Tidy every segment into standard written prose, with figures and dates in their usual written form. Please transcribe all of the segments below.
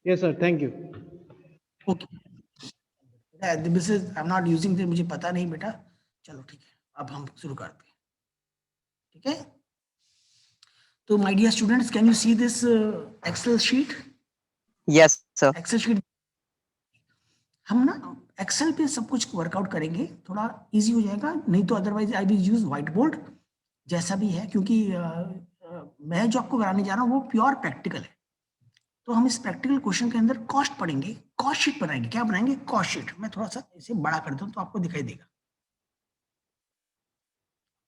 Yes, sir. Thank you. Okay, this is I am not using this, मुझे पता नहीं बेटा। चलो ठीक है, अब हम शुरू करते हैं। ठीक है, तो my dear students, can you see this Excel sheet? Yes, sir. Excel sheet हम ना एक्सेल पे सब कुछ वर्कआउट करेंगे, थोड़ा इजी हो जाएगा, नहीं तो otherwise I will use white board जैसा भी है, क्योंकि मैं जो आपको कराने जा रहा हूँ वो प्योर प्रैक्टिकल है। तो हम इस प्रैक्टिकल क्वेश्चन के अंदर कॉस्ट पढ़ेंगे, कॉस्ट शीट बनाएंगे। क्या बनाएंगे? Cost sheet. मैं थोड़ा सा इसे बड़ा कर दूं तो आपको दिखाई देगा।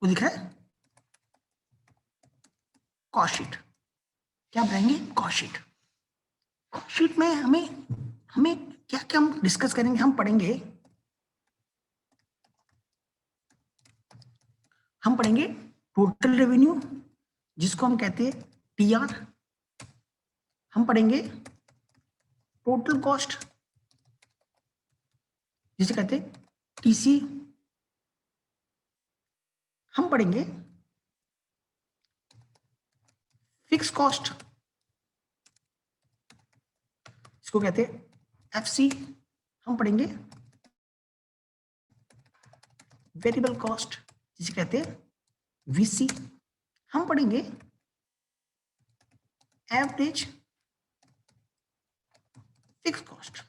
वो दिख रहा है? Cost sheet. क्या बनाएंगे? Cost sheet. कॉस्ट शीट में हमें हमें क्या क्या हम डिस्कस करेंगे, हम पढ़ेंगे टोटल रेवेन्यू, जिसको हम कहते हैं टीआर। हम पढ़ेंगे टोटल कॉस्ट, जिसे कहते हैं टीसी। हम पढ़ेंगे फिक्स कॉस्ट, इसको कहते हैं एफसी। हम पढ़ेंगे वेरिएबल कॉस्ट, जिसे कहते हैं वीसी। हम पढ़ेंगे average fix cost,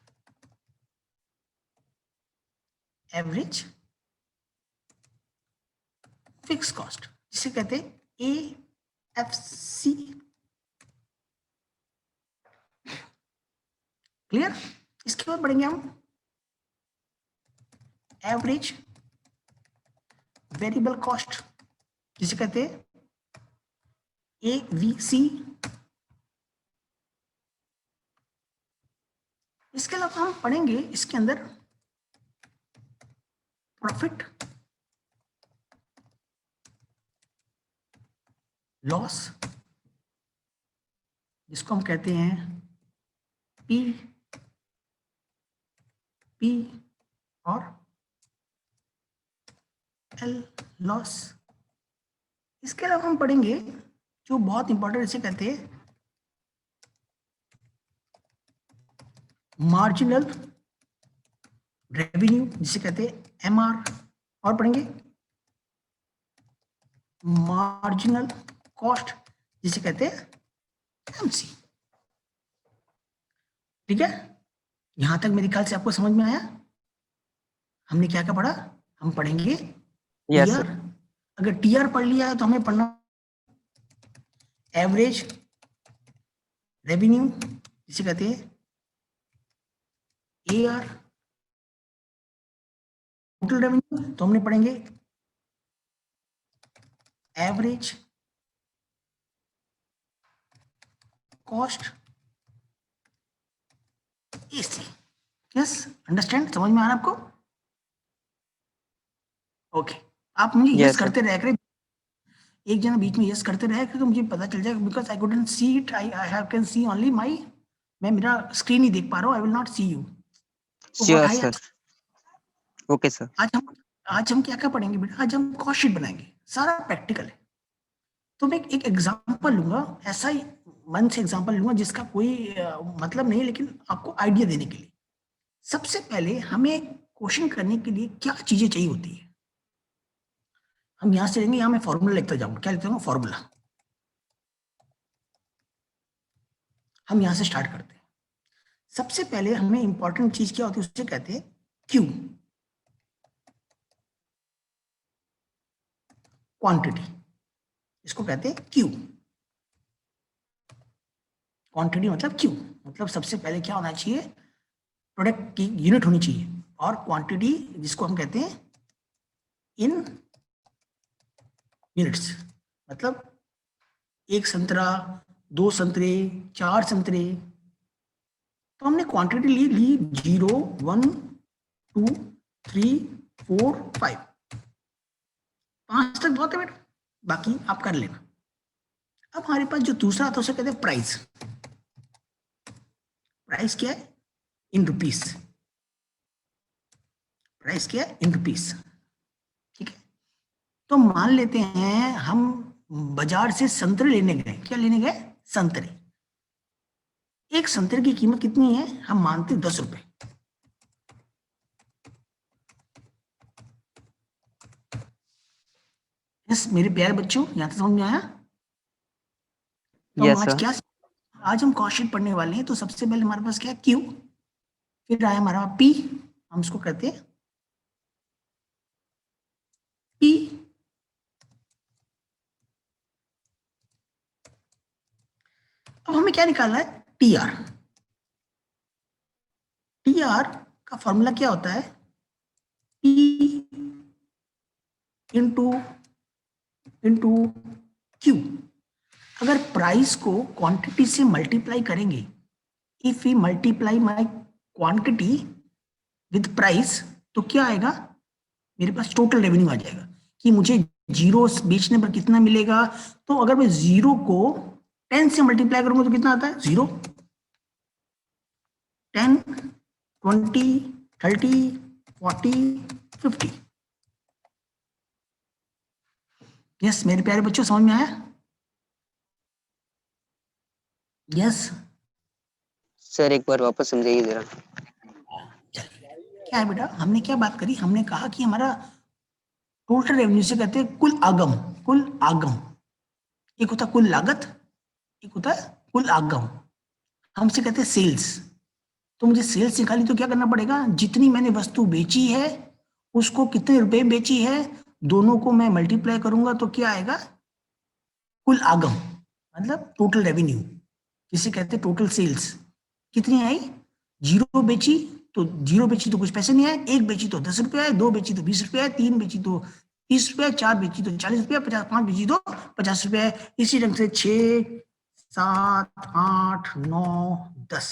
average fix cost, जिसे कहते हैं एएफसी। क्लियर? इसके बाद पढ़ेंगे हम एवरेज वेरिएबल कॉस्ट, जिसे कहते हैं एवीसी। इसके अलावा हम पढ़ेंगे इसके अंदर प्रॉफिट लॉस, जिसको हम कहते हैं पी पी और एल लॉस। इसके अलावा हम पढ़ेंगे जो बहुत इंपॉर्टेंट, इसे कहते हैं मार्जिनल रेवेन्यू, जिसे कहते हैं एमआर। और पढ़ेंगे मार्जिनल कॉस्ट, जिसे कहते हैं एमसी। ठीक है, यहां तक मेरे ख्याल से आपको समझ में आया। हमने क्या क्या पढ़ा? हम पढ़ेंगे Yes, टीआर। sir. अगर टीआर पढ़ लिया है तो हमें पढ़ना एवरेज रेवेन्यू, जिसे कहते हैं एआर। टोटल रेवेन्यू तो हमने पढ़ेंगे average cost AC. Yes, understand? समझ में आ रहा है आपको? ओके, आप मुझे Yes, यस sir. करते रह कर, एक जना बीच में यस करते रहे, क्योंकि मुझे पता चल जाएगा, because I couldn't see it, I have can see only my, मैं मेरा स्क्रीन ही देख पा रहा हूँ, I will not see you. तो what Sure, I, sir. Okay, sir. आज हम क्या क्या पढ़ेंगे बेटा? आज हम कॉस्ट शीट बनाएंगे, सारा प्रैक्टिकल है। तो मैं एक एग्जांपल लूंगा, ऐसा ही मन से एग्जांपल लूंगा जिसका कोई मतलब नहीं है, लेकिन आपको आइडिया देने के लिए। सबसे पहले हमें क्वेश्चन करने के लिए क्या चीजें चाहिए होती है? हम यहां से लेंगे, यहां मैं फॉर्मूला लिखता जाऊंगा। क्या लिखता हूँ? फॉर्मूला। हम यहां से स्टार्ट करते हैं। सबसे पहले हमें इंपॉर्टेंट चीज क्या होती है? उससे कहते हैं क्यू, क्वांटिटी। इसको कहते हैं क्यू। क्वांटिटी मतलब क्यू, मतलब सबसे पहले क्या होना चाहिए? प्रोडक्ट की यूनिट होनी चाहिए, और क्वांटिटी जिसको हम कहते हैं इन यूनिट्स, मतलब एक संतरा, 2 संतरे, 4 संतरे। तो हमने क्वांटिटी ली 0, 1, 2, 3, 4, 5, 5 तक बहुत है बेटा, बाकी आप कर लेना। अब हमारे पास जो दूसरा आता है उसे कहते हैं प्राइस। प्राइस क्या है? इन रुपीस। प्राइस क्या है? इन रुपीस। ठीक है, तो मान लेते हैं हम बाजार से संतरे लेने गए। क्या लेने गए? संतरे। एक संतरे की कीमत कितनी है, हम मानते 10 रुपए। यस मेरे प्यारे बच्चों, यहां तक समझ में आया? तो हम Yes, आज sir. क्या, आज हम कॉस्ट शीट पढ़ने वाले हैं। तो सबसे पहले हमारे पास क्या है, क्यू, फिर आया हमारा पी, हम इसको कहते हैं पी, अब हमें क्या निकालना है, टी आर। टी आर का फॉर्मूला क्या होता है, पी इंटू इंटू क्यू। अगर प्राइस को क्वांटिटी से मल्टीप्लाई करेंगे, if we multiply my quantity with price, तो क्या आएगा, मेरे पास टोटल रेवेन्यू आ जाएगा कि मुझे जीरो बेचने पर कितना मिलेगा। तो अगर मैं जीरो को 10 से मल्टीप्लाई करूंगा तो कितना आता है, 0, 10, 20, 30, 40, 50। यस मेरे प्यारे बच्चों, समझ में आया? यस सर एक बार वापस समझाइए जरा। क्या है बेटा, हमने क्या बात करी, हमने कहा कि हमारा टोटल रेवेन्यू से कहते हैं कुल आगम, कुल आगम। एक होता है कुल लागत, एक होता है कुल आगम, हमसे कहते हैं सेल्स। तो मुझे सेल्स निकाली तो क्या करना पड़ेगा, जितनी मैंने वस्तु बेची है उसको कितने रुपए में बेची है, दोनों को मैं मल्टीप्लाई करूंगा तो क्या आएगा, कुल आगम, मतलब टोटल रेवेन्यू, जिसे कहते हैं टोटल सेल्स। कितनी आई, जीरो बेची तो जीरो बेची तो कुछ पैसे नहीं आए, एक बेची तो 10 रुपये आए, दो बेची तो 20 रुपये आए, तीन बेची तो 30 रुपये, चार बेची तो 40 रुपये, 5 बेची तो 50 रुपये आए। इसी ढंग से 6, 7, 8, 9, 10,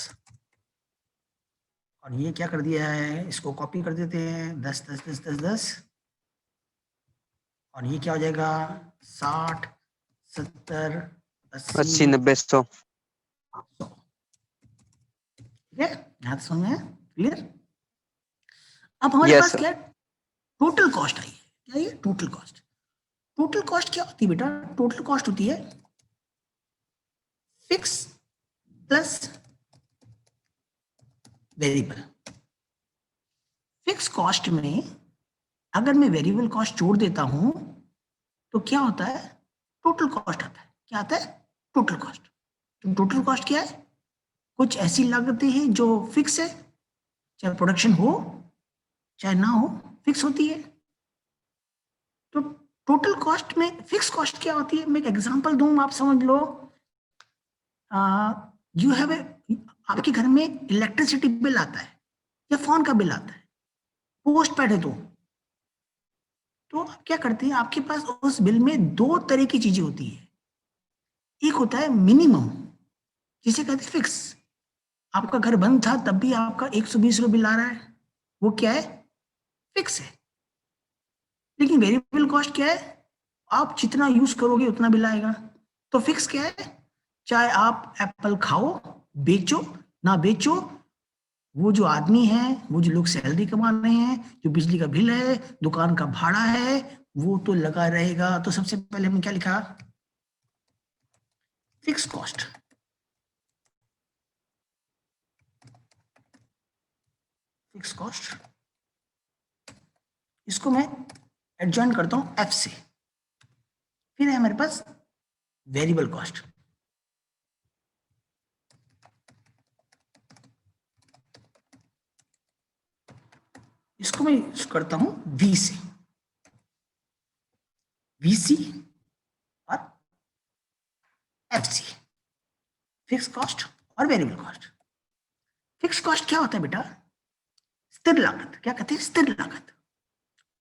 और ये क्या कर दिया है, इसको कॉपी कर देते हैं, 10, 10, 10, 10, 10, और ये क्या हो जाएगा, 60, 70, 80, 80, 90, 100। 100। ठीक है, यहाँ तक समझ में है, क्लियर? अब हमारे Yes, पास sir. क्या है, टोटल कॉस्ट आई है। क्या ये टोटल कॉस्ट, टोटल कॉस्ट क्या होती है बेटा, टोटल कॉस्ट होती है fix plus variable. Fix cost में अगर मैं वेरिएबल कॉस्ट जोड़ देता हूं तो क्या होता है, टोटल कॉस्ट आता है। क्या आता है, टोटल कॉस्ट। तो टोटल कॉस्ट क्या है, कुछ ऐसी लागतें हैं जो फिक्स है, चाहे प्रोडक्शन हो चाहे ना हो, फिक्स होती है। तो टोटल कॉस्ट में फिक्स कॉस्ट क्या होती है, मैं एक एग्जांपल दूं, आप समझ लो। यू हैव ए, आपके घर में इलेक्ट्रिसिटी बिल आता है या फोन का बिल आता है, पोस्ट पेड है तो आप क्या करते हैं, आपके पास उस बिल में दो तरह की चीजें होती है। एक होता है मिनिमम, जिसे कहते हैं फिक्स, आपका घर बंद था तब भी आपका 120 रुपये बिल आ रहा है, वो क्या है, फिक्स है। लेकिन वेरिएबल कॉस्ट क्या है, आप जितना यूज करोगे उतना बिल आएगा। तो फिक्स क्या है, चाहे आप एप्पल खाओ, बेचो ना बेचो, वो जो आदमी है, वो जो लोग सैलरी कमा रहे हैं, जो बिजली का बिल है, दुकान का भाड़ा है, वो तो लगा रहेगा। तो सबसे पहले हमने क्या लिखा, फिक्स कॉस्ट। फिक्स कॉस्ट, इसको मैं एडजॉइन करता हूं एफ से। फिर है हमारे पास वेरिएबल कॉस्ट, इसको मैं यूज करता हूं वी से, वीसी और एफ सी, फिक्स कॉस्ट और वेरिएबल कॉस्ट। फिक्स कॉस्ट क्या होता है बेटा, स्थिर लागत, क्या कहते हैं, स्थिर लागत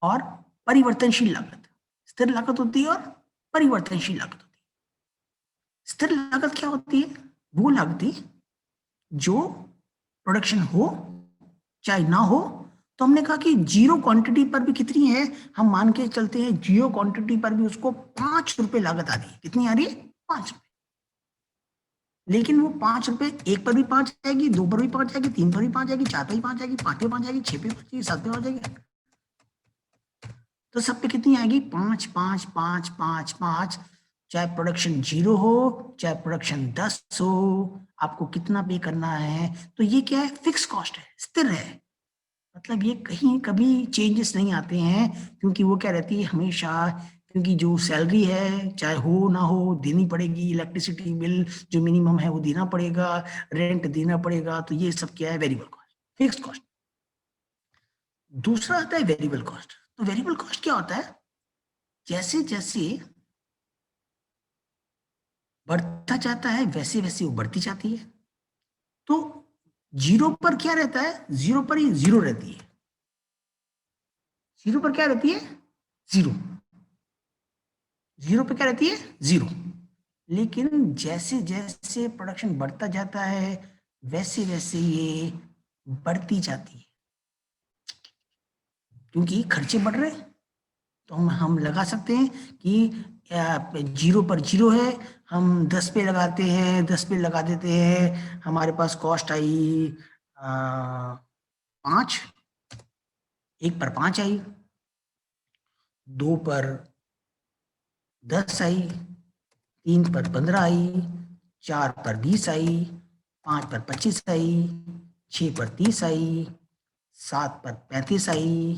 और परिवर्तनशील लागत। स्थिर लागत होती है और परिवर्तनशील लागत होती है। स्थिर लागत क्या होती है, वो लागत जो प्रोडक्शन हो चाहे ना हो। तो हमने कहा कि जीरो क्वांटिटी पर भी कितनी है, हम मान के चलते हैं जीरो क्वांटिटी पर भी उसको 5 रुपए लागत आ रही है। कितनी आ रही है, 5 रुपए। लेकिन वो 5 रुपए एक पर भी 5 आएगी, दो पर भी 5 आएगी, तीन पर भी 5 आएगी, चार पर भी 5 आएगी, पांच पे 5 आएगी, छह पे 5 आएगी, सात पे 5 आएगी। तो सब पे कितनी आएगी, 5, 5, 5, 5, 5। चाहे प्रोडक्शन 0 हो चाहे प्रोडक्शन 10 हो, आपको कितना पे करना है। तो ये क्या है, फिक्स कॉस्ट है, स्थिर है, मतलब ये कहीं कभी चेंजेस नहीं आते हैं, क्योंकि वो क्या रहती है हमेशा, क्योंकि जो सैलरी है चाहे हो ना हो देनी पड़ेगी, इलेक्ट्रिसिटी बिल जो मिनिमम है वो देना पड़ेगा, रेंट देना पड़ेगा, तो ये सब क्या है, वेरिएबल कॉस्ट, फिक्स्ड कॉस्ट। दूसरा आता है वेरिएबल कॉस्ट। तो वेरिएबल कॉस्ट क्या होता है, जैसे जैसे बढ़ता जाता है वैसे वैसे वो बढ़ती जाती है। तो जीरो पर क्या रहता है, जीरो पर ही जीरो रहती है, जीरो पर क्या रहती है, जीरो, जीरो पे क्या रहती है, जीरो। लेकिन जैसे जैसे प्रोडक्शन बढ़ता जाता है वैसे वैसे ये बढ़ती जाती है, क्योंकि खर्चे बढ़ रहे हैं। तो हम लगा सकते हैं कि जीरो पर जीरो है, हम 10 पे लगाते हैं, 10 पे लगा देते हैं, हमारे पास कॉस्ट आई 5, 1 पर 5 आई, 2 पर 10 आई, 3 पर 15 आई, 4 पर 20 आई, 5 पर 25 आई, 6 पर 30 आई, 7 पर 35 आई,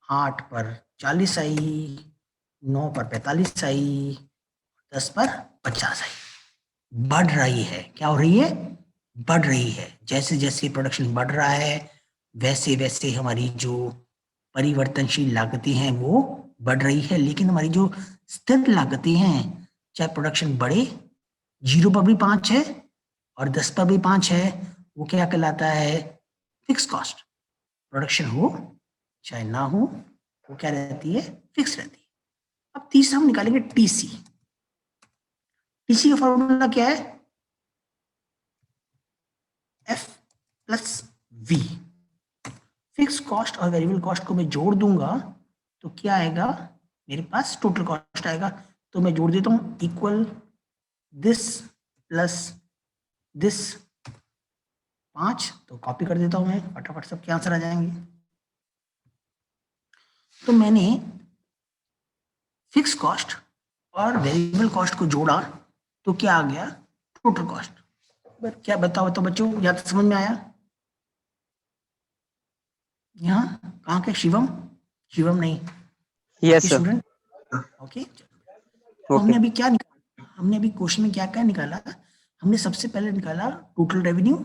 8 पर 40 आई, 9 पर 45 आई, 10 पर 50 आई। बढ़ रही है, क्या हो रही है, बढ़ रही है। जैसे जैसे प्रोडक्शन बढ़ रहा है वैसे वैसे हमारी जो परिवर्तनशील लागतें हैं वो बढ़ रही है, लेकिन हमारी जो स्थिर लागतें हैं, चाहे प्रोडक्शन बढ़े, जीरो पर भी 5 है और 10 पर भी 5 है, वो क्या कहलाता है, फिक्स कॉस्ट। प्रोडक्शन हो चाहे ना हो वो क्या रहती है, फिक्स रहती है। अब तीसरा हम निकालेंगे टीसी। टीसी का फॉर्मूला क्या है, F plus V. Fix cost और वेरिएबल कॉस्ट को मैं जोड़ दूंगा तो क्या आएगा, मेरे पास टोटल कॉस्ट आएगा। तो मैं जोड़ देता हूं, इक्वल दिस प्लस दिस 5, तो कॉपी कर देता हूं मैं, फटाफट सबके आंसर आ जाएंगे। तो मैंने फिक्स कॉस्ट और वेरिएबल कॉस्ट को जोड़ा तो क्या आ गया, टोटल कॉस्ट। क्या बताओ तो बच्चों, या तो समझ में आया। यहाँ कहाँ के शिवम, शिवम नहीं, यस बाकी सर। Student, okay. तो ओके। हमने अभी क्या निकाला, हमने अभी क्वेश्चन में क्या क्या निकाला, हमने सबसे पहले निकाला टोटल रेवेन्यू,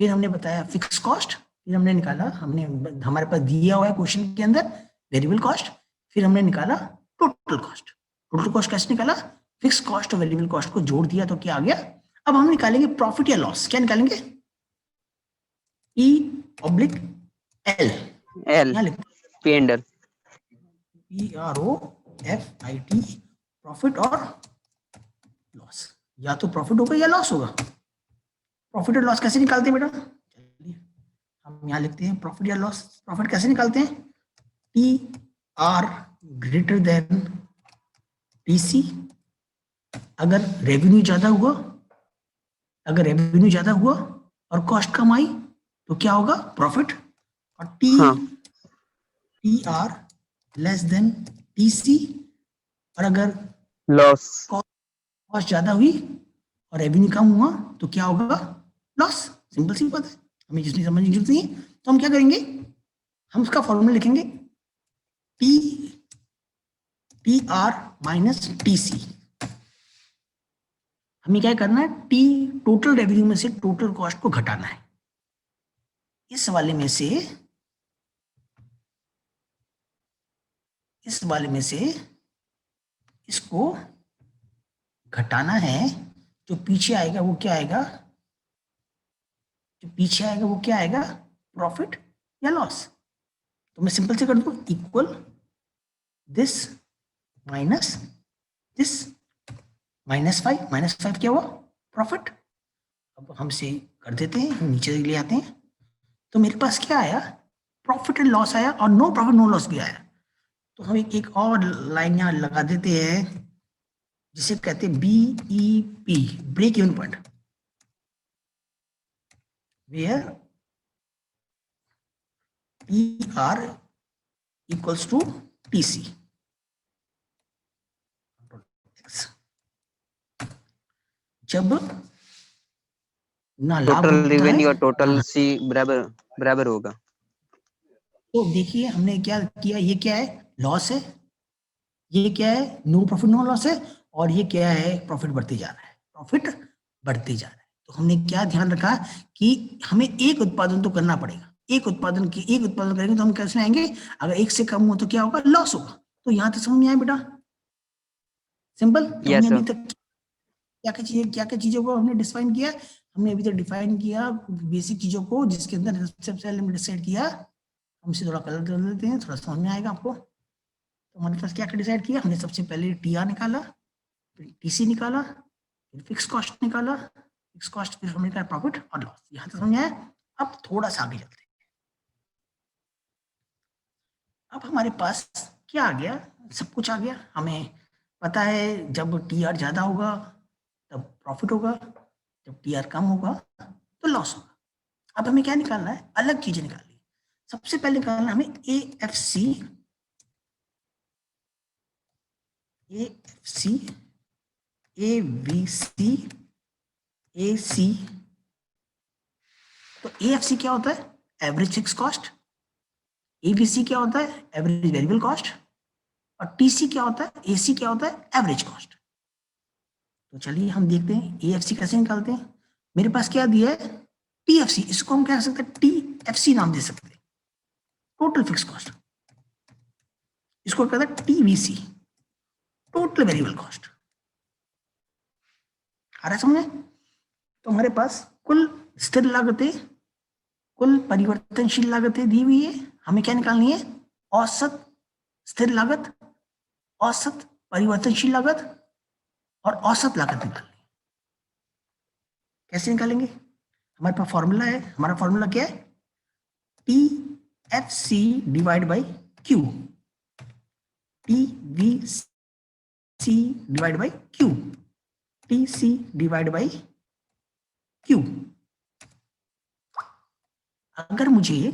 फिर हमने बताया फिक्स कॉस्ट, फिर हमने निकाला, हमने हमारे पास दिया हुआ है क्वेश्चन के अंदर वेरिएबल कॉस्ट, फिर हमने निकाला टोटल कॉस्ट। टोटल कॉस्ट कैसे निकाला, फिक्स कॉस्ट और वेरिएबल कॉस्ट को जोड़ दिया तो क्या आ गया। अब हम निकालेंगे प्रॉफिट या लॉस, क्या निकालेंगे, ई ऑब्लिक एल, एल, यहाँ लिखते P and L. PROFIT, profit और लॉस, या तो प्रॉफिट होगा या लॉस होगा। प्रॉफिट और लॉस कैसे निकालते हैं बेटा, चलिए हम यहाँ लिखते हैं प्रॉफिट या लॉस। प्रॉफिट कैसे निकालते हैं, T R greater than TC. अगर रेवेन्यू ज्यादा हुआ, अगर रेवेन्यू ज्यादा हुआ और कॉस्ट कम आई तो क्या होगा, प्रॉफिट। और हाँ। T R less than TC, और अगर लॉस। कॉस्ट ज्यादा हुई और रेवेन्यू कम हुआ तो क्या होगा, लॉस। सिंपल सी बात है, हमें जितनी समझने की जरूरत नहीं है। तो हम क्या करेंगे, हम उसका फॉर्मूला लिखेंगे, T T R minus T C. हमें क्या करना है, टी टोटल रेवेन्यू में से टोटल कॉस्ट को घटाना है। इस वाले में से, इस वाले में से इसको घटाना है, जो पीछे आएगा वो क्या आएगा, जो पीछे आएगा वो क्या आएगा, प्रॉफिट या लॉस। तो मैं सिंपल से कर दूं, इक्वल दिस माइनस दिस, -5, -5 क्या हुआ, प्रॉफिट। अब हम से कर देते हैं, हम नीचे ले आते हैं, तो मेरे पास क्या आया, प्रॉफिट एंड लॉस आया, और नो प्रॉफिट नो लॉस भी आया। तो हम एक और लाइन यहाँ लगा देते हैं, जिसे कहते हैं BEP, break even point, where PR equals to TC। जब ना लाभ टोटल होता है रेवेन्यू और ना टोटल हानि। सी बराबर बराबर होगा। तो देखिए हमने क्या किया, ये क्या है, लॉस है, ये क्या है, नो प्रॉफिट नो लॉस है, और ये क्या है, प्रॉफिट बढ़ते जा रहा है, प्रॉफिट बढ़ते जा रहा है। तो हमने क्या ध्यान रखा कि हमें एक उत्पादन तो करना पड़ेगा, एक उत्पादन करेंगे तो हम कैसे आएंगे, अगर एक से कम हो तो क्या होगा, लॉस होगा। तो यहाँ तक समझ में आया बेटा, सिंपल। तो हमने यस अभी सर। तक क्या क्या चीजों को हमने डिफाइन किया, हमने अभी तक डिफाइन किया बेसिक चीजों को, जिसके अंदर सबसे पहले हमने डिसाइड किया, हम इसे थोड़ा कलर कर देते हैं, थोड़ा समझ में आएगा आपको। तो हमारे पास क्या क्या डिसाइड किया हमने, सबसे पहले टी आर निकाला, फिर टीसी निकाला, फिर फिक्स कॉस्ट निकाला, फिक्स कॉस्ट, फिर हमने निकाला प्रॉफिट और लॉस। यहाँ तक समझ आया। अब थोड़ा सा आगे चलते हैं। अब हमारे पास क्या आ गया, सब कुछ आ गया। हमें पता है जब टी आर ज्यादा होगा तब प्रॉफिट होगा, जब टी आर कम होगा तो लॉस होगा। अब हमें क्या निकालना है, अलग चीजें निकालनी है। सबसे पहले निकालना है हमें A F C, A F C, A B C, A C. तो ए एफ सी क्या होता है, एवरेज फिक्स कॉस्ट। एबीसी क्या होता है, एवरेज वेरिएबल कॉस्ट। और टीसी क्या होता है, एसी क्या होता है, एवरेज कॉस्ट। तो चलिए हम देखते हैं एएफसी कैसे निकालते हैं। मेरे पास क्या दिया है, टीएफसी, इसको हम क्या कर सकते हैं, टीएफसी नाम दे सकते हैं, टोटल फिक्स कॉस्ट। इसको कहते हैं टीवीसी, टोटल वेरिएबल कॉस्ट। आ रहा है समझे। तो हमारे पास कुल स्थिर लागतें, कुल परिवर्तनशील लागतें दी हुई है। हमें क्या निकालनी है, औसत स्थिर लागत, औसत परिवर्तनशील लागत और औसत लागत निकालनी है। कैसे निकालेंगे, हमारे पास फॉर्मूला है, हमारा फॉर्मूला क्या है, T F C divide by Q, T V C divide by Q, T C divide by Q. अगर मुझे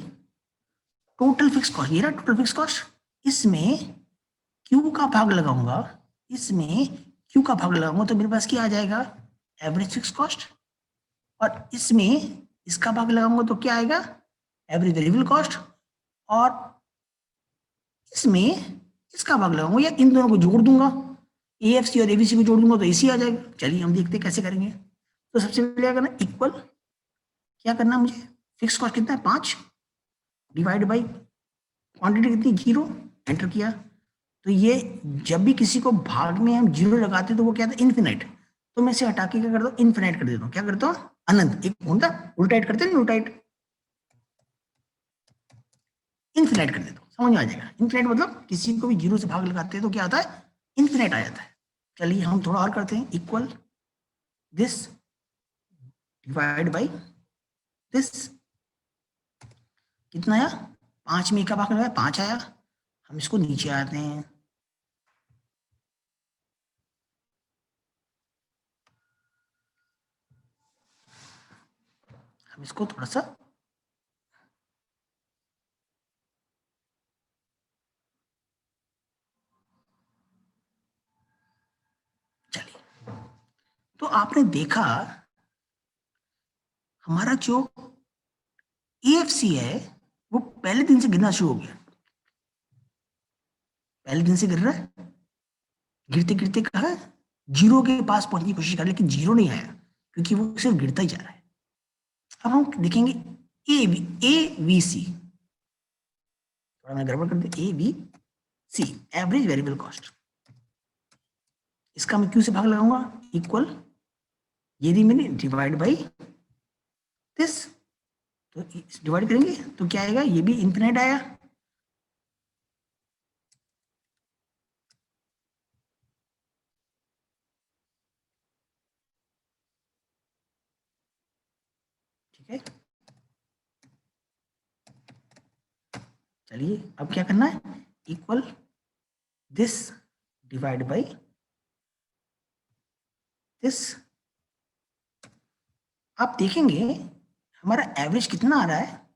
टोटल फिक्स कॉस्ट, ये रहा टोटल फिक्स कॉस्ट, इसमें क्यू का भाग लगाऊंगा, इसमें क्यू का भाग लगाऊंगा तो मेरे पास क्या आ जाएगा, एवरेज फिक्स कॉस्ट। और इसमें इसका भाग लगाऊंगा तो क्या आएगा, एवरेज वेरिएबल कॉस्ट। और इसमें इसका भाग लगाऊंगा या इन दोनों को जोड़ दूंगा, एएफसी और एबीसी को जोड़ दूंगा तो एसी आ जाएगा। चलिए हम देखते हैं कैसे करेंगे। तो सबसे पहले क्या करना, इक्वल, क्या करना मुझे, फिक्स कॉस्ट कितना है 5, डिवाइड बाई क्वांटिटी कितनी 0, एंटर किया। तो ये जब भी किसी को भाग में हम 0 लगाते हैं तो वो क्या था, इन्फिनाइट। तो मैं इसे हटा के क्या करता हूँ, इन्फिनाइट कर देता हूँ। क्या करता हूँ, अनंत। एक होता उल्टाइट करते हैं, उल्टाइट, इन्फिनाइट कर देता हूँ, समझ में आ जाएगा। इन्फिनाइट मतलब किसी को भी 0 से भाग लगाते हैं तो क्या आता है, इन्फिनाइट आ जाता है। चलिए हम थोड़ा और करते हैं, equal this divide by this, कितना आया, 5 में का भाग लगाया 5 आया। हम इसको नीचे आते हैं, हम इसको थोड़ा सा, चलिए। तो आपने देखा हमारा जो एएफसी है वो पहले दिन से गिरना शुरू हो गया, पहले दिन से गिर रहा है, गिरते गिरते कहा 0 के पास पहुंचने की कोशिश कर, लेकिन 0 नहीं आया क्योंकि वो सिर्फ गिरता ही जा रहा है। अब हम देखेंगे ए बी सी, थोड़ा मैं गड़बड़ कर दिया, A B C, average variable cost. इसका मैं क्यू से भाग लगाऊंगा, इक्वल, ये दी मैंने, डिवाइड बाई दिस। तो डिवाइड करेंगे तो क्या आएगा, ये भी इंफिनिट आया। ठीक है, चलिए अब क्या करना है, equal this divide by this. आप देखेंगे हमारा एवरेज कितना आ रहा है,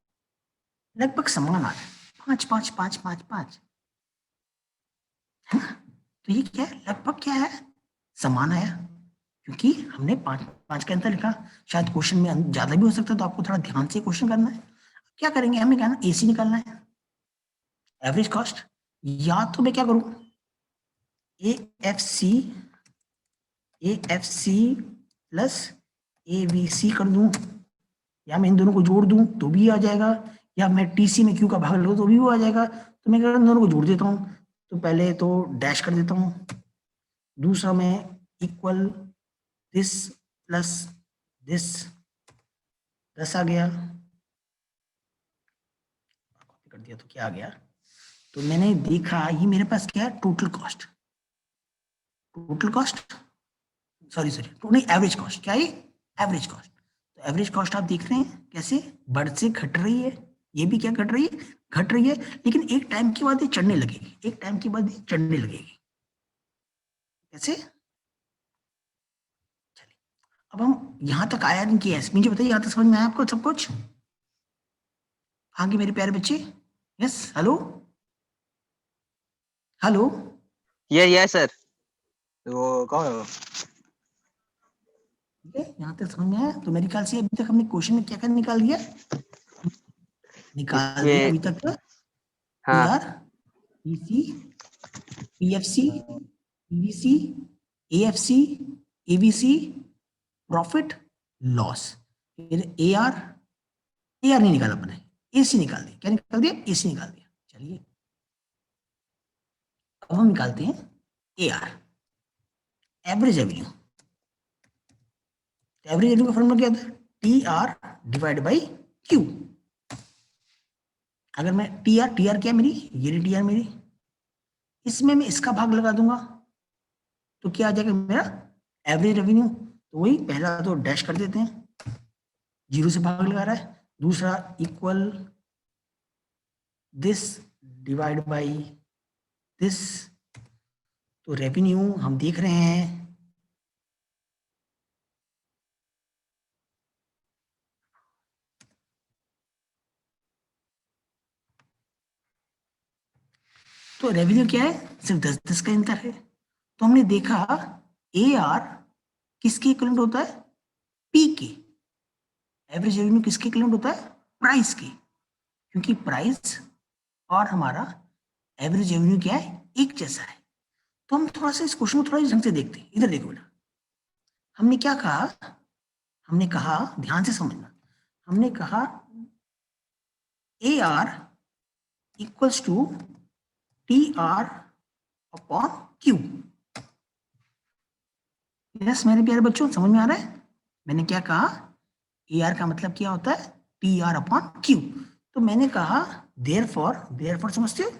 लगभग समान आ रहा है, 5 5 5 5 5, है ना। तो ये क्या है, लगभग क्या है, समान आया, क्योंकि हमने पांच पांच का आंसर लिखा, शायद क्वेश्चन में ज्यादा भी हो सकता है, तो आपको थोड़ा ध्यान से क्वेश्चन करना है। क्या करेंगे, हमें क्या ना एसी निकालना है, एवरेज कॉस्ट। या तो मैं क्या करूं, A F C plus A B C कर दूं, या मैं इन दोनों को जोड़ दूं तो भी आ जाएगा, या मैं टीसी में क्यू का भाग लूं तो भी वो आ जाएगा। तो मैं इन दोनों को जोड़ देता हूं, तो पहले तो डैश कर देता हूं, दूसरा मैं इक्वल दिस प्लस दिस, 10 आ गया, कॉपी कर दिया तो क्या आ गया, तो मैंने देखा ये मेरे पास क्या है, टोटल कॉस्ट, सॉरी नहीं एवरेज कॉस्ट, क्या है एवरेज कॉस्ट। तो एवरेज कॉस्ट आप देख रहे हैं कैसे बढ़ से घट रही है, ये भी क्या घट रही है, घट रही है, लेकिन एक टाइम के बाद ये चढ़ने लगेगी, एक टाइम के बाद ये चढ़ने लगेगी, कैसे। चलिए अब हम यहां तक आया नहीं किया, मुझे बताइए यहां तक समझ में आया आपको सब कुछ, आगे मेरे प्यारे बच्चे, यस हेलो हेलो, ये सर। वो कौन है वो? ठीक है यहाँ तक समझ में आया। तो मेरे ख्याल से अभी तक हमने क्वेश्चन में क्या क्या निकाल दिया, निकाल दिया इसमें अभी तक का, हाँ R PC PFC PVC AFC ABC profit loss, फिर ए आर नहीं निकाला अपने, एसी निकाल दिया, क्या निकाल दिया, एसी निकाल दिया। चलिए अब हम निकालते हैं A are, average revenue. Average revenue का फॉर्मूला क्या था, T R divide by Q. अगर मैं टी आर क्या मेरी, ये टी आर मेरी, इसमें मैं इसका भाग लगा दूंगा तो क्या आ जाएगा मेरा एवरेज रेवेन्यू। तो वही पहला तो डैश कर देते हैं, जीरो से भाग लगा रहा है, दूसरा equal this divide by this. तो रेवेन्यू हम देख रहे हैं तो रेवेन्यू क्या है, सिर्फ 10-10 का अंतर है। तो हमने देखा ए आर किसके इक्विवेलेंट होता है, पी के, एवरेज रेवेन्यू किसके इक्विवेलेंट होता है, प्राइस के, क्योंकि प्राइस और हमारा एवरेज रेवेन्यू क्या है, एक जैसा है। तो हम थोड़ा सा इस क्वेश्चन को थोड़ा ढंग से देखते हैं, इधर देखो बेटा, हमने क्या कहा, हमने कहा ध्यान से समझना, हमने कहा A R equals to T R upon Q. Yes मेरे प्यारे बच्चों समझ में आ रहा है, मैंने क्या कहा, ए आर का मतलब क्या होता है, टी आर अपॉन क्यू। तो मैंने कहा देयरफॉर समझते हो,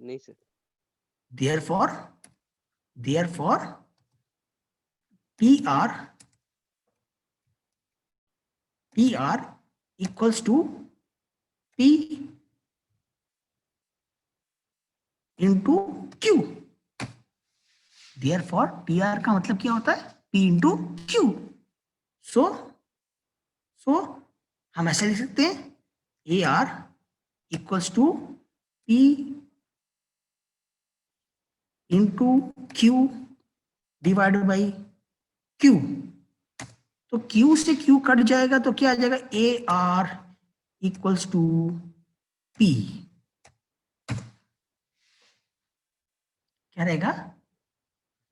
नहीं sir. Therefore T R equals to P into Q. Therefore T R का मतलब क्या होता है, पी इंटू क्यू। सो हम ऐसे लिख सकते हैं A R equals to P into Q divided by Q. तो क्यू से क्यू कट जाएगा तो क्या आ जाएगा, A R equals to P, क्या रहेगा,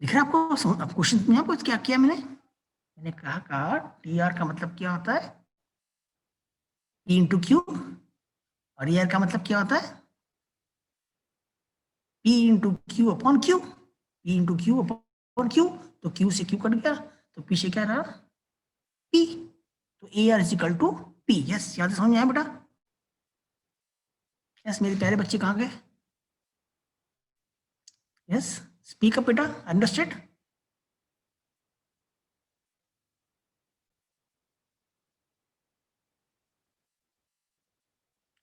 दिख रहा है आपको, अब क्वेश्चन में आपको क्या किया मैंने कहा टी आर का मतलब क्या होता है, पी इंटू क्यू, और ए आर का मतलब क्या होता है, P into Q upon Q, P into Q upon Q. तो क्यू से क्यू कट गया तो पी से क्या रहा, पी। तो A R equal to P. Yes यहाँ से समझ में आया बेटा, यस मेरे प्यारे बच्चे कहाँ गए, यस स्पीक अप बेटा, अंडरस्टैंड।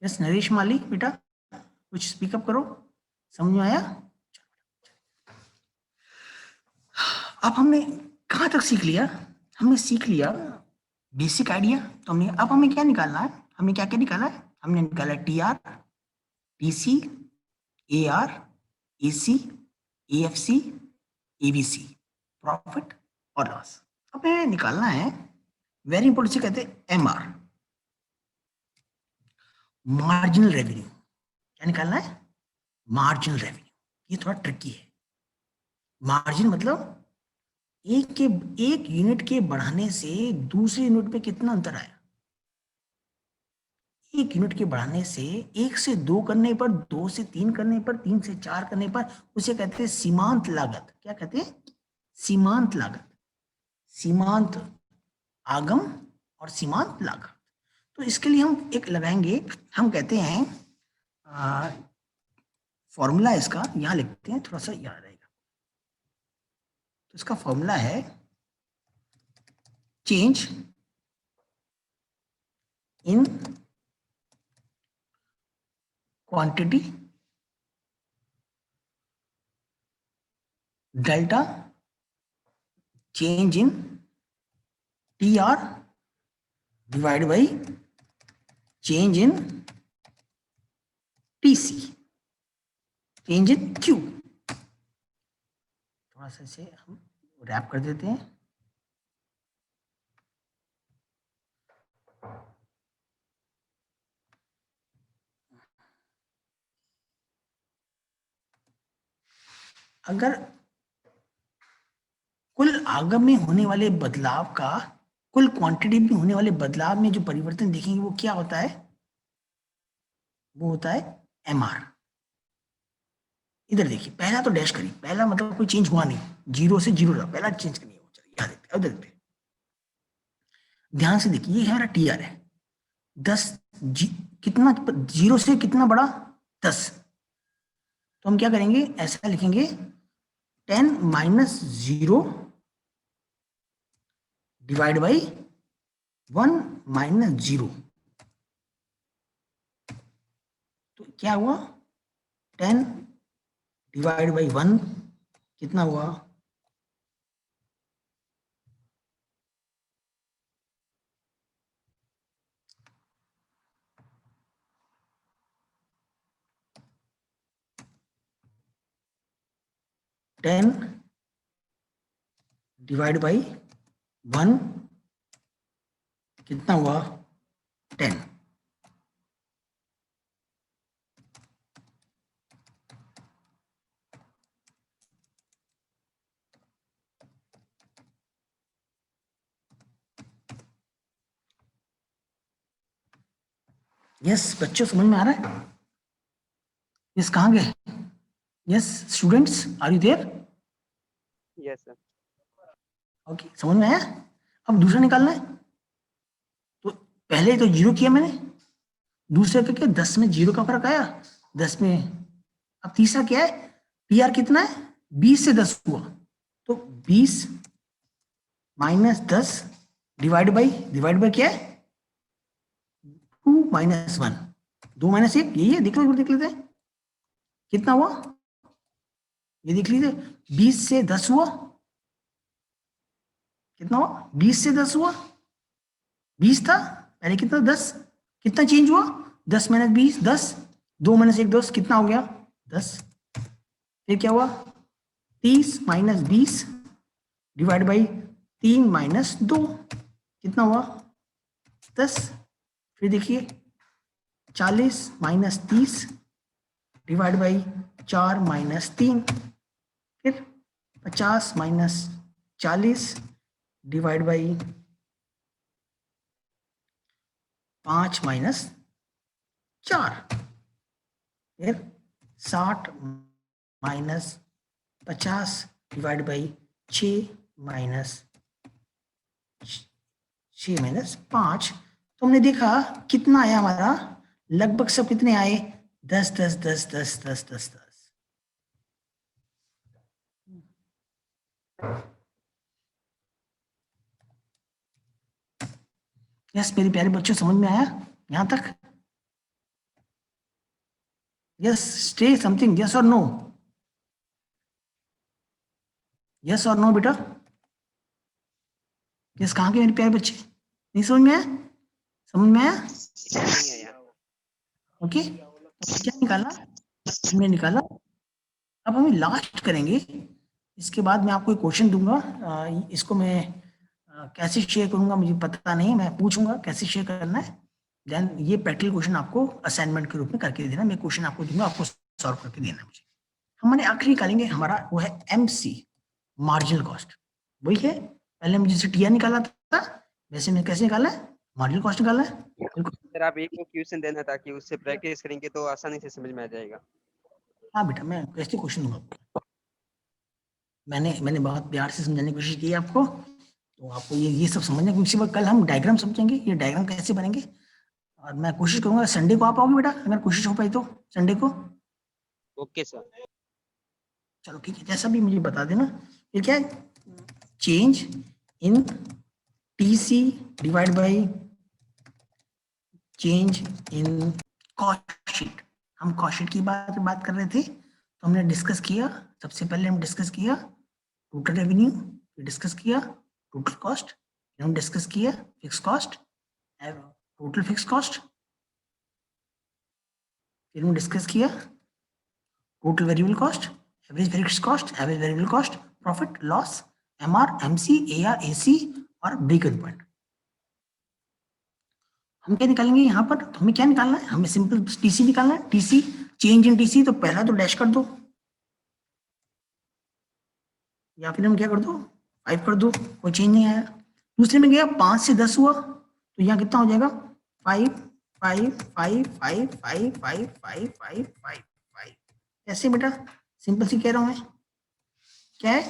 यस नरेश माली बेटा कुछ स्पीकअप करो, समझ में आया। अब हमने कहाँ तक सीख लिया, हमने सीख लिया बेसिक आइडिया। तो हमने अब हमें क्या निकालना है, हमने क्या क्या निकाला है, हमने निकाला T R, T C, A R, A C, AFC, ABC, profit और लॉस। अब हमें निकालना है वेरी इंपॉर्टेंट से कहते हैं MR, मार्जिनल रेवेन्यू। क्या निकालना है? Marginal revenue. ये थोड़ा ट्रिकी है। मार्जिन मतलब एक यूनिट के बढ़ाने से दूसरे यूनिट पे कितना अंतर आया। एक यूनिट के बढ़ाने से 1 से 2 करने पर, 2 से 3 करने पर, 3 से 4 करने पर उसे कहते हैं सीमांत लागत। क्या कहते हैं? सीमांत लागत। सीमांत आगम और सीमांत लागत। तो इसके लिए हम एक लगाएंगे, हम कहते हैं फॉर्मूला इसका यहां लिखते हैं, थोड़ा सा याद रहेगा। तो इसका फॉर्मूला है change in quantity delta change in TR divide by change in TC, change in Q। थोड़ा सा इसे हम रैप कर देते हैं। अगर कुल आगम में होने वाले बदलाव का कुल क्वांटिटी में होने वाले बदलाव में जो परिवर्तन देखेंगे वो क्या होता है? वो होता है MR। इधर देखिए, पहला तो डैश करिए, पहला मतलब कोई चेंज हुआ नहीं, 0 से 0 रहा, पहला चेंज नहीं हुआ। चलिए यहाँ देखते हैं, उधर देखते हैं। ध्यान से देखिए, ये हमारा TR है 10, कितना 0 से कितना बड़ा? 10। तो हम क्या करेंगे, ऐसा लिखेंगे 10 माइनस 0 डिवाइड बाई 1 माइनस 0। तो क्या हुआ? 10 डिवाइड बाई 1 कितना हुआ? 10 डिवाइड बाई 1 कितना हुआ? 10। यस बच्चों, समझ में आ रहा है? यस कहाँ गए? Yes students, are you there? Yes sir. Okay, समझ में आया? अब दूसरा निकालना है। तो पहले तो 0 किया मैंने, दूसरे का क्या? 10 में 0 का फर्क आया, 10 में। अब तीसरा क्या है? PR कितना है? 20 से 10 हुआ, तो 20 माइनस 10 डिवाइड बाई क्या है? 2 माइनस 1, 2 माइनस 1, यही है। देख लेते हैं कितना हुआ, ये देख लीजिए। 20 से 10 हुआ, कितना हुआ? 20 से 10 हुआ, 20 था पहले, कितना? 10। कितना चेंज हुआ? 10 माइनस 20, 10, 2 माइनस 1, 10, कितना हो गया? 10। फिर क्या हुआ? 30 माइनस 20 डिवाइड बाई 3 माइनस 2, कितना हुआ? 10। फिर देखिए 40 माइनस 30 डिवाइड बाई 4 माइनस 3, फिर 50 माइनस 40 डिवाइड बाई 5 माइनस 4, फिर 60 माइनस 50 डिवाइड बाई 6 माइनस 5। तो हमने देखा कितना आया हमारा, लगभग सब कितने आए? 10 10 10 10 10 10 10। यस मेरे प्यारे बच्चों, समझ में आया यहां तक? यस स्टे समथिंग, यस और नो? यस और नो बेटा? यस कहाँ के मेरे प्यारे बच्चे? नहीं समझ में आया? समझ में आया? ओके, क्या निकाला हमने? निकाला अब हम लास्ट करेंगे, इसके बाद मैं आपको एक क्वेश्चन दूंगा, इसको मैं कैसे शेयर करूंगा मुझे पता नहीं, मैं पूछूंगा कैसे शेयर करना है, देन ये प्रैक्टिकल क्वेश्चन आपको असाइनमेंट के रूप में करके देना, मैं क्वेश्चन आपको दूंगा, आपको सॉल्व करके देना है मुझे। हमारे आखिरी निकालेंगे, हमारा वो है MC, मार्जिनल कॉस्ट, वही है पहले हम जैसे TR निकाला था वैसे मैं कैसे निकाला है, मार्जिनल कॉस्ट निकाला है। बिल्कुल सर आप एक क्वेश्चन देना ताकि उससे प्रैक्टिस करेंगे तो आसानी से समझ में आ जाएगा। हाँ बेटा, मैं कैसे क्वेश्चन दूंगा आपको, मैंने बहुत प्यार से समझाने की कोशिश की है आपको, तो आपको ये सब समझने की कोशिश, कल हम डायग्राम समझेंगे, ये डायग्राम कैसे बनेंगे, और मैं कोशिश करूंगा संडे को आप आओगे बेटा, अगर कोशिश हो पाई तो संडे को। Okay sir. चलो ठीक है, जैसा भी मुझे बता देना। ये क्या है, change in TC divide by change in cost sheet. हम कॉस्ट शीट की बात कर रहे थे, तो हमने डिस्कस किया, सबसे पहले हम डिस्कस किया टोटल रेवेन्यू, फिर डिस्कस किया टोटल कॉस्ट, फिर हम डिस्कस किया fix cost, total fix cost, फिर हम डिस्कस किया total variable cost, average fixed cost, average variable cost, profit loss, MR, MC, AR, AC और ब्रेक इवन पॉइंट। हम क्या निकालेंगे यहाँ पर, तो हमें क्या निकालना है, हमें सिंपल TC निकालना है, TC चेंज इन TC, तो पहला तो डैश कर दो, या फिर हम क्या कर दो 5 कर दो, कोई चेंज नहीं आया। दूसरे में गया 5 से 10 हुआ, तो यहाँ कितना हो जाएगा 5 5 5 5 5 5 5 5 5 5। ऐसे बेटा सिंपल सी कह रहा हूँ मैं, क्या है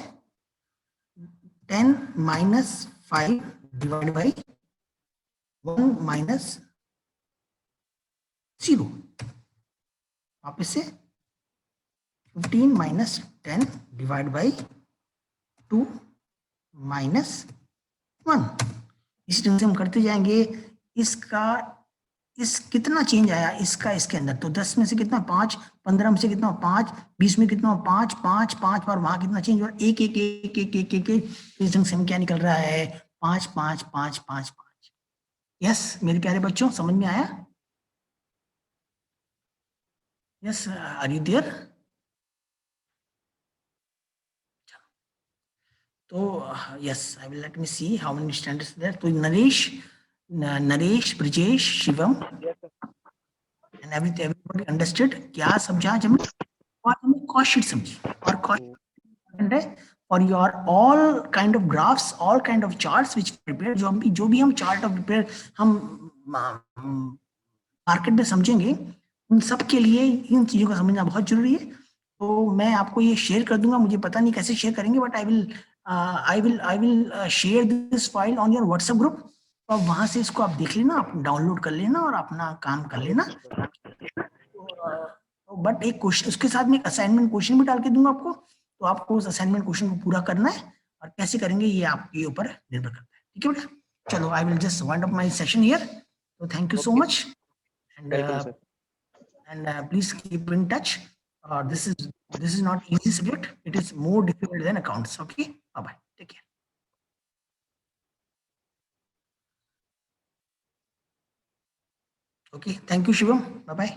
10 माइनस 5 डिवाइड बाई 1 माइनस 0, वापस से 15 माइनस 10 डिवाइड बाई 2 माइनस 1। इसी ढंग से हम करते जाएंगे। इस कितना चेंज आया इसका इसके अंदर, तो 10 में से कितना 5, 15 में से कितना 5, 20 में कितना 5 5 5 बार वहां कितना चेंज और एक एक एक एक एक एक एक इस ढंग से हम क्या निकल रहा है 5 5 5 5 5। यस मेरे प्यारे बच्चों, समझ में आया? Yes, are you there? तो yes, I will let me see how many students there. तो Naresh, Brijesh, Shivam and everybody understood, क्या समझा जब और हमने कॉस्ट शीट समझी, और कॉस्ट है for your all kind of graphs, all kind of charts which prepare, जो भी हम चार्ट ऑफ प्रिपेयर हम मार्केट में समझेंगे, उन सब के लिए इन चीजों का समझना बहुत जरूरी है। तो मैं आपको ये शेयर कर दूंगा, मुझे पता नहीं कैसे शेयर करेंगे, but I will share this file on your WhatsApp group, तो आप वहां से इसको आप देख लेना, आप डाउनलोड कर लेना और अपना काम कर लेना। बट एक क्वेश्चन उसके साथ में एक असाइनमेंट क्वेश्चन भी डाल के दूंगा आपको, तो आपको उस असाइनमेंट क्वेश्चन को पूरा करना है, और कैसे करेंगे ये आपके ऊपर निर्भर करता है। ठीक है बेटा, चलो I will just wind up my session here, तो thank you so much and please keep in touch. This is not easy subject, it is more difficult than accounts. Okay, bye bye, take care. Okay, thank you Shivam, bye bye.